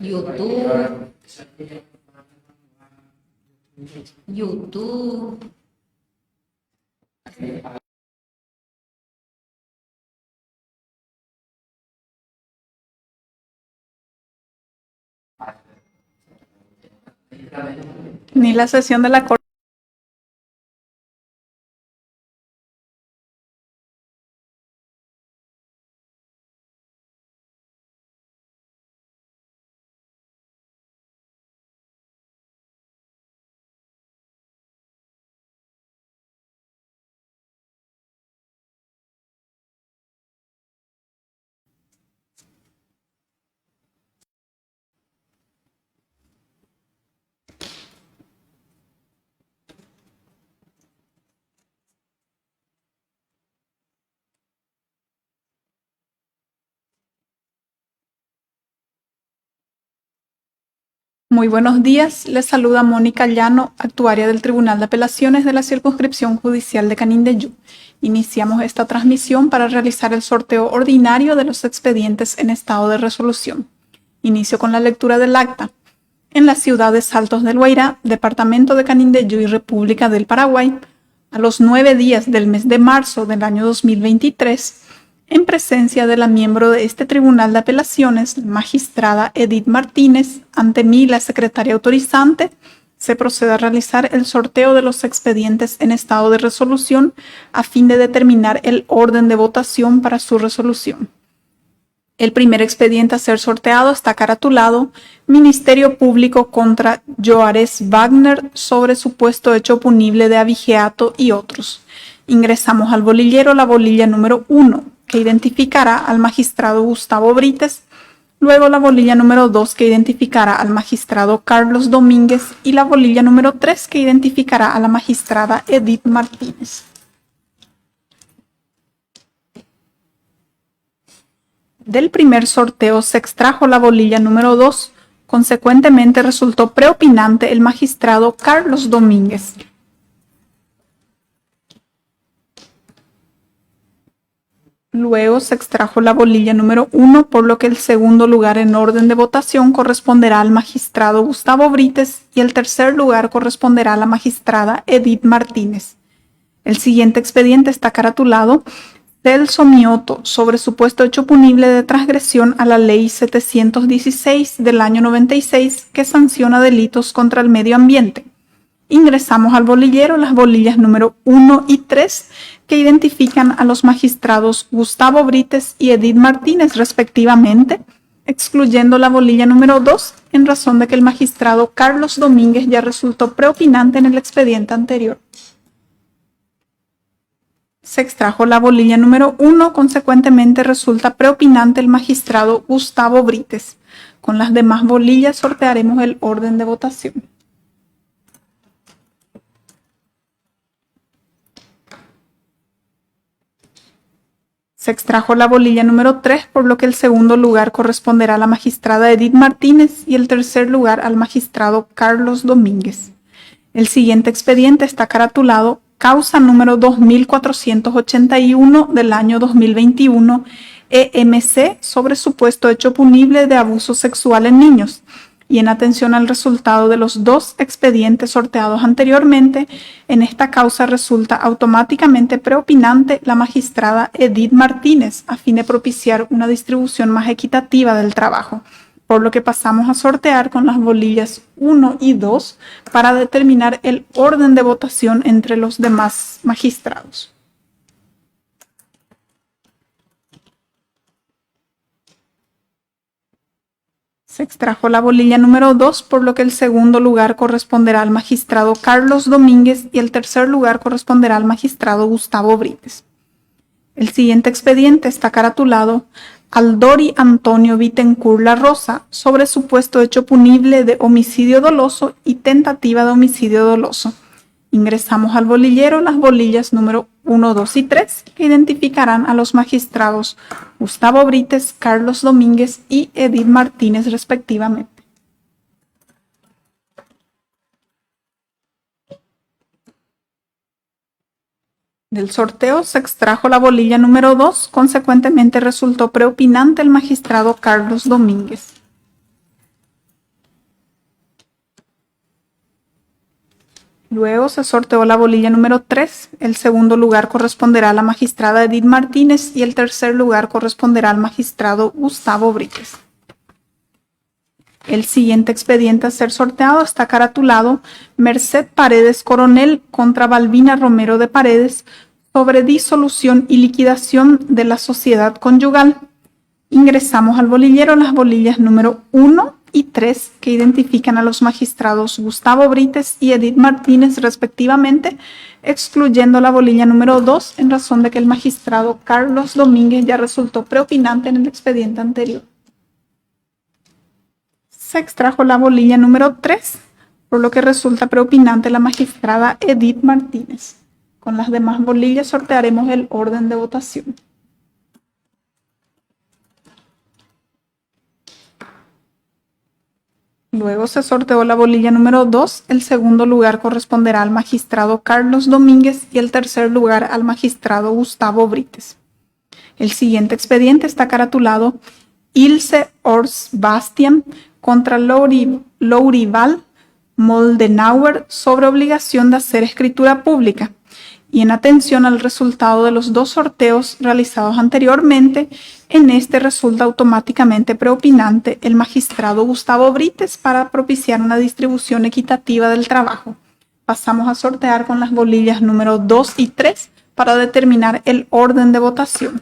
YouTube, YouTube. Ni la sesión de la Corte. Muy buenos días, les saluda Mónica Llano, actuaria del Tribunal de Apelaciones de la Circunscripción Judicial de Canindeyú. Iniciamos esta transmisión para realizar el sorteo ordinario de los expedientes en estado de resolución. Inicio con la lectura del acta. En la ciudad de Saltos del Guairá, departamento de Canindeyú y República del Paraguay, a los 9 días del mes de marzo del año 2023, en presencia de la miembro de este Tribunal de Apelaciones, la magistrada Edith Martínez, ante mí, la secretaria autorizante, se procede a realizar el sorteo de los expedientes en estado de resolución a fin de determinar el orden de votación para su resolución. El primer expediente a ser sorteado está caratulado Ministerio Público contra Joares Wagner sobre supuesto hecho punible de abigeato y otros. Ingresamos al bolillero la bolilla número 1, que identificará al magistrado Gustavo Brites, luego la bolilla número 2, que identificará al magistrado Carlos Domínguez, y la bolilla número 3, que identificará a la magistrada Edith Martínez. Del primer sorteo se extrajo la bolilla número 2, consecuentemente resultó preopinante el magistrado Carlos Domínguez. Luego se extrajo la bolilla número 1, por lo que el segundo lugar en orden de votación corresponderá al magistrado Gustavo Brites y el tercer lugar corresponderá a la magistrada Edith Martínez. El siguiente expediente está caratulado Celso Mioto sobre supuesto hecho punible de transgresión a la Ley 716 del año 96 que sanciona delitos contra el medio ambiente. Ingresamos al bolillero las bolillas número 1 y 3, que identifican a los magistrados Gustavo Brites y Edith Martínez respectivamente, excluyendo la bolilla número 2 en razón de que el magistrado Carlos Domínguez ya resultó preopinante en el expediente anterior. Se extrajo la bolilla número 1, consecuentemente resulta preopinante el magistrado Gustavo Brites. Con las demás bolillas sortearemos el orden de votación. Se extrajo la bolilla número 3, por lo que el segundo lugar corresponderá a la magistrada Edith Martínez y el tercer lugar al magistrado Carlos Domínguez. El siguiente expediente está caratulado Causa número 2481 del año 2021, EMC, sobre supuesto hecho punible de abuso sexual en niños. Y en atención al resultado de los dos expedientes sorteados anteriormente, en esta causa resulta automáticamente preopinante la magistrada Edith Martínez a fin de propiciar una distribución más equitativa del trabajo, por lo que pasamos a sortear con las bolillas 1 y 2 para determinar el orden de votación entre los demás magistrados. Se extrajo la bolilla número 2, por lo que el segundo lugar corresponderá al magistrado Carlos Domínguez y el tercer lugar corresponderá al magistrado Gustavo Brites. El siguiente expediente está caratulado Aldori Antonio Bittencourt La Rosa sobre supuesto hecho punible de homicidio doloso y tentativa de homicidio doloso. Ingresamos al bolillero las bolillas número 1, 2 y 3, que identificarán a los magistrados Gustavo Brites, Carlos Domínguez y Edith Martínez respectivamente. Del sorteo se extrajo la bolilla número 2, consecuentemente resultó preopinante el magistrado Carlos Domínguez. Luego se sorteó la bolilla número 3. El segundo lugar corresponderá a la magistrada Edith Martínez y el tercer lugar corresponderá al magistrado Gustavo Brites. El siguiente expediente a ser sorteado está caratulado Merced Paredes Coronel contra Balbina Romero de Paredes sobre disolución y liquidación de la sociedad conyugal. Ingresamos al bolillero las bolillas número 1 y 3 que identifican a los magistrados Gustavo Brites y Edith Martínez respectivamente, excluyendo la bolilla número 2 en razón de que el magistrado Carlos Domínguez ya resultó preopinante en el expediente anterior. Se extrajo la bolilla número 3, por lo que resulta preopinante la magistrada Edith Martínez. Con las demás bolillas sortearemos el orden de votación. Luego se sorteó la bolilla número 2. El segundo lugar corresponderá al magistrado Carlos Domínguez y el tercer lugar al magistrado Gustavo Brites. El siguiente expediente está caratulado Ilse Ors Bastian contra Lourival Moldenauer sobre obligación de hacer escritura pública. Y en atención al resultado de los dos sorteos realizados anteriormente, en este resulta automáticamente preopinante el magistrado Gustavo Brites para propiciar una distribución equitativa del trabajo. Pasamos a sortear con las bolillas número 2 y 3 para determinar el orden de votación.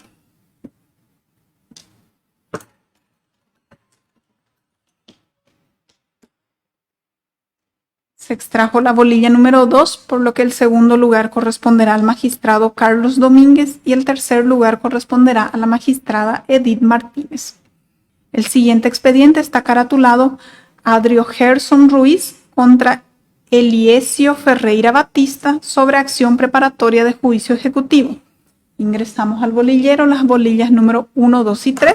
Se extrajo la bolilla número 2, por lo que el segundo lugar corresponderá al magistrado Carlos Domínguez y el tercer lugar corresponderá a la magistrada Edith Martínez. El siguiente expediente está caratulado Adrio Gerson Ruiz contra Eliesio Ferreira Batista sobre acción preparatoria de juicio ejecutivo. Ingresamos al bolillero las bolillas número 1, 2 y 3,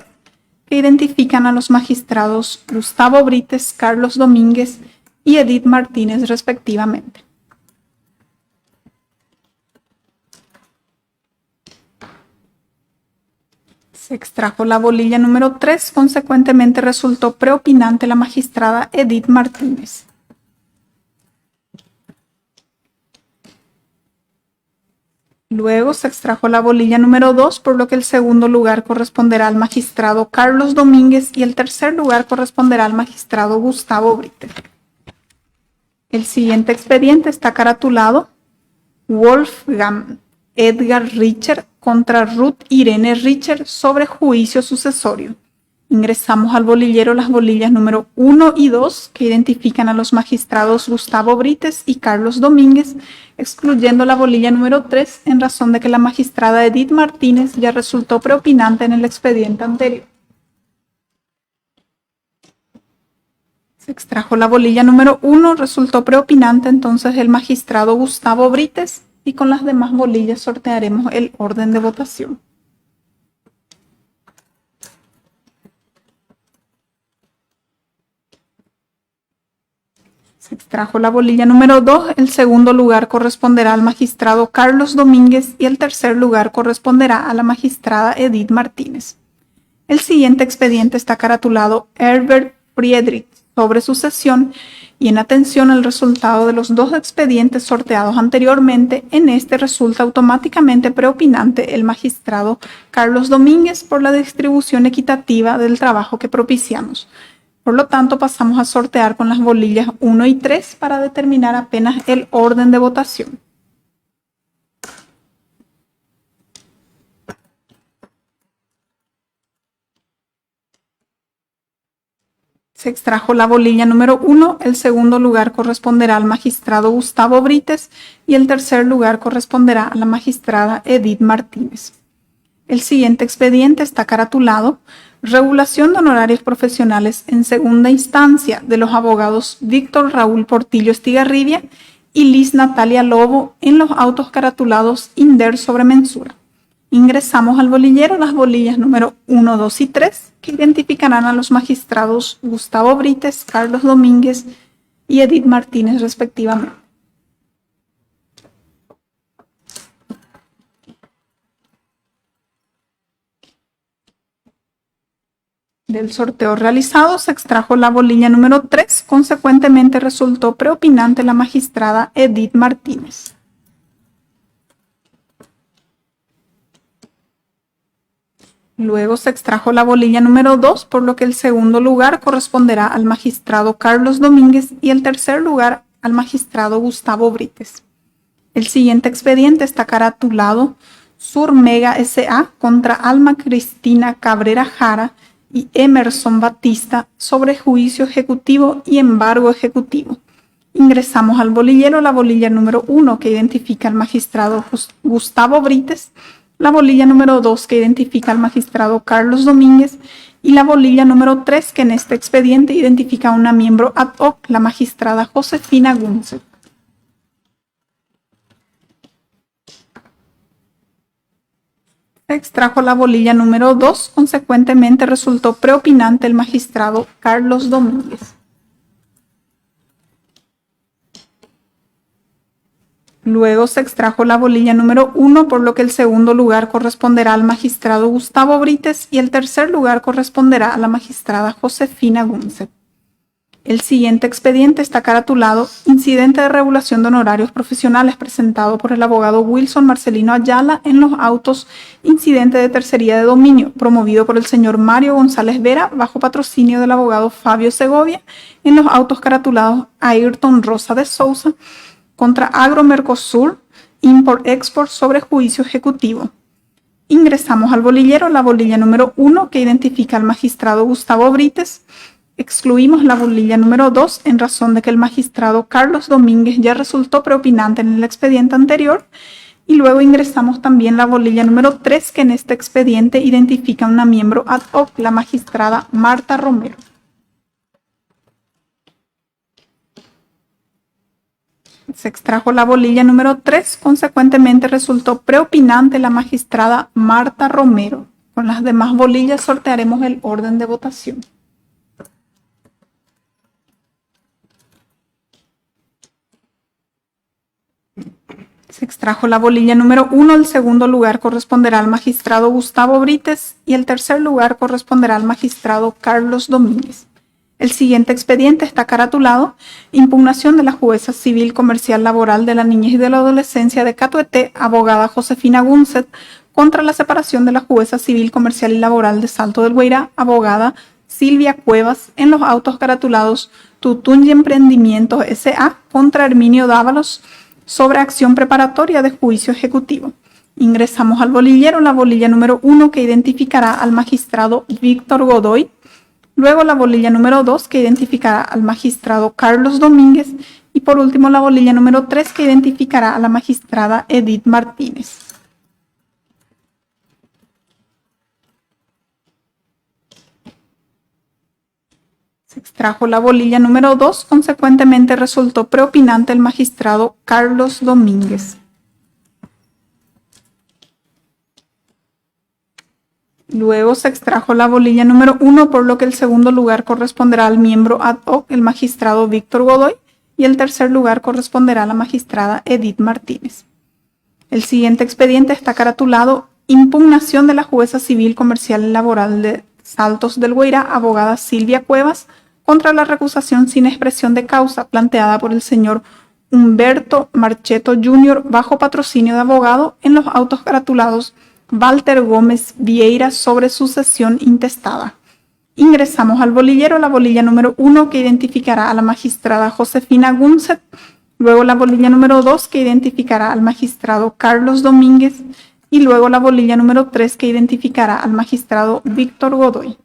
que identifican a los magistrados Gustavo Brites, Carlos Domínguez y Edith Martínez respectivamente. Se extrajo la bolilla número 3, consecuentemente resultó preopinante la magistrada Edith Martínez. Luego se extrajo la bolilla número 2, por lo que el segundo lugar corresponderá al magistrado Carlos Domínguez y el tercer lugar corresponderá al magistrado Gustavo Brites. El siguiente expediente está caratulado Wolfgang Edgar Richter contra Ruth Irene Richter sobre juicio sucesorio. Ingresamos al bolillero las bolillas número 1 y 2 que identifican a los magistrados Gustavo Brites y Carlos Domínguez, excluyendo la bolilla número 3 en razón de que la magistrada Edith Martínez ya resultó preopinante en el expediente anterior. Se extrajo la bolilla número 1, resultó preopinante entonces el magistrado Gustavo Brites y con las demás bolillas sortearemos el orden de votación. Se extrajo la bolilla número 2, el segundo lugar corresponderá al magistrado Carlos Domínguez y el tercer lugar corresponderá a la magistrada Edith Martínez. El siguiente expediente está caratulado Herbert Friedrich sobre sucesión y en atención al resultado de los dos expedientes sorteados anteriormente, en este resulta automáticamente preopinante el magistrado Carlos Domínguez por la distribución equitativa del trabajo que propiciamos. Por lo tanto, pasamos a sortear con las bolillas 1 y 3 para determinar apenas el orden de votación. Se extrajo la bolilla número 1, el segundo lugar corresponderá al magistrado Gustavo Brites y el tercer lugar corresponderá a la magistrada Edith Martínez. El siguiente expediente está caratulado Regulación de honorarios profesionales en segunda instancia de los abogados Víctor Raúl Portillo Estigarribia y Liz Natalia Lobo en los autos caratulados INDER sobre mensura. Ingresamos al bolillero las bolillas número 1, 2 y 3 que identificarán a los magistrados Gustavo Brites, Carlos Domínguez y Edith Martínez respectivamente. Del sorteo realizado se extrajo la bolilla número 3, consecuentemente resultó preopinante la magistrada Edith Martínez. Luego se extrajo la bolilla número 2, por lo que el segundo lugar corresponderá al magistrado Carlos Domínguez y el tercer lugar al magistrado Gustavo Brites. El siguiente expediente está caratulado Surmega S.A. contra Alma Cristina Cabrera Jara y Emerson Batista sobre juicio ejecutivo y embargo ejecutivo. Ingresamos al bolillero la bolilla número 1, que identifica al magistrado Gustavo Brites, la bolilla número 2, que identifica al magistrado Carlos Domínguez, y la bolilla número 3, que en este expediente identifica a una miembro ad hoc, la magistrada Josefina Gunset. Se extrajo la bolilla número 2, consecuentemente resultó preopinante el magistrado Carlos Domínguez. Luego se extrajo la bolilla número 1, por lo que el segundo lugar corresponderá al magistrado Gustavo Brites y el tercer lugar corresponderá a la magistrada Josefina Gunset. El siguiente expediente está caratulado Incidente de regulación de honorarios profesionales presentado por el abogado Wilson Marcelino Ayala en los autos Incidente de tercería de dominio promovido por el señor Mario González Vera bajo patrocinio del abogado Fabio Segovia en los autos caratulados Ayrton Rosa de Souza contra Agro Mercosur Import-Export sobre juicio ejecutivo. Ingresamos al bolillero la bolilla número 1, que identifica al magistrado Gustavo Brites. Excluimos la bolilla número 2 en razón de que el magistrado Carlos Domínguez ya resultó preopinante en el expediente anterior, y luego ingresamos también la bolilla número 3, que en este expediente identifica a una miembro ad hoc, la magistrada Marta Romero. Se extrajo la bolilla número 3, consecuentemente resultó preopinante la magistrada Marta Romero. Con las demás bolillas sortearemos el orden de votación. Se extrajo la bolilla número 1, el segundo lugar corresponderá al magistrado Gustavo Brites y el tercer lugar corresponderá al magistrado Carlos Domínguez. El siguiente expediente está caratulado Impugnación de la jueza civil comercial laboral de la niñez y de la adolescencia de Catuete, abogada Josefina Gunset, contra la separación de la jueza civil comercial y laboral de Salto del Guairá, abogada Silvia Cuevas, en los autos caratulados Tutungi Emprendimientos S.A. contra Herminio Dávalos sobre acción preparatoria de juicio ejecutivo. Ingresamos al bolillero la bolilla número 1, que identificará al magistrado Víctor Godoy, luego la bolilla número 2, que identificará al magistrado Carlos Domínguez, y por último la bolilla número 3, que identificará a la magistrada Edith Martínez. Se extrajo la bolilla número 2, consecuentemente resultó preopinante el magistrado Carlos Domínguez. Luego se extrajo la bolilla número 1, por lo que el segundo lugar corresponderá al miembro ad hoc, el magistrado Víctor Godoy, y el tercer lugar corresponderá a la magistrada Edith Martínez. El siguiente expediente está caratulado Impugnación de la jueza civil comercial y laboral de Saltos del Guairá, abogada Silvia Cuevas, contra la recusación sin expresión de causa planteada por el señor Humberto Marcheto Jr. bajo patrocinio de abogado en los autos caratulados Walter Gómez Vieira sobre sucesión intestada. Ingresamos al bolillero la bolilla número 1, que identificará a la magistrada Josefina Gunset, luego la bolilla número 2, que identificará al magistrado Carlos Domínguez, y luego la bolilla número 3, que identificará al magistrado Víctor Godoy.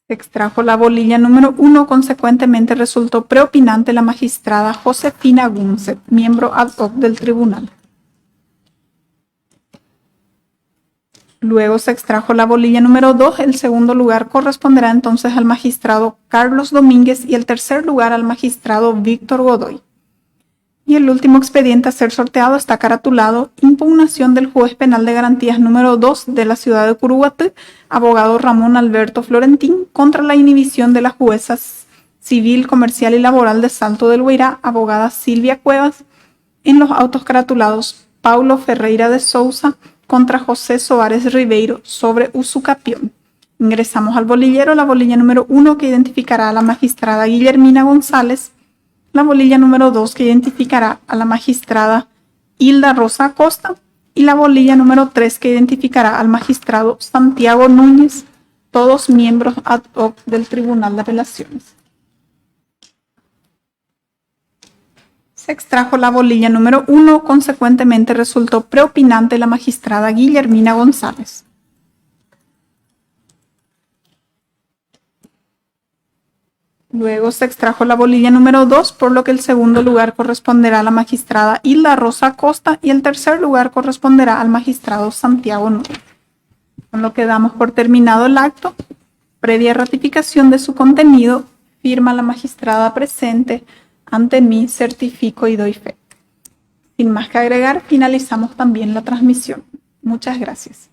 Se extrajo la bolilla número 1, consecuentemente resultó preopinante la magistrada Josefina Gunset, miembro ad hoc del tribunal. Luego se extrajo la bolilla número 2, el segundo lugar corresponderá entonces al magistrado Carlos Domínguez y el tercer lugar al magistrado Víctor Godoy. Y el último expediente a ser sorteado está caratulado Impugnación del juez penal de garantías número 2 de la ciudad de Curuguatí, abogado Ramón Alberto Florentín, contra la inhibición de la jueza civil, comercial y laboral de Salto del Guairá, abogada Silvia Cuevas, en los autos caratulados Paulo Ferreira de Souza contra José Soares Ribeiro sobre usucapión. Ingresamos al bolillero la bolilla número 1 que identificará a la magistrada Guillermina González, la bolilla número 2 que identificará a la magistrada Hilda Rosa Acosta y la bolilla número 3 que identificará al magistrado Santiago Núñez, todos miembros ad hoc del Tribunal de Apelaciones. Se extrajo la bolilla número 1, consecuentemente resultó preopinante la magistrada Guillermina González. Luego se extrajo la bolilla número 2, por lo que el segundo lugar corresponderá a la magistrada Hilda Rosa Acosta y el tercer lugar corresponderá al magistrado Santiago Núñez. Con lo que damos por terminado el acto, previa ratificación de su contenido, firma la magistrada presente, ante mí certifico y doy fe. Sin más que agregar, finalizamos también la transmisión. Muchas gracias.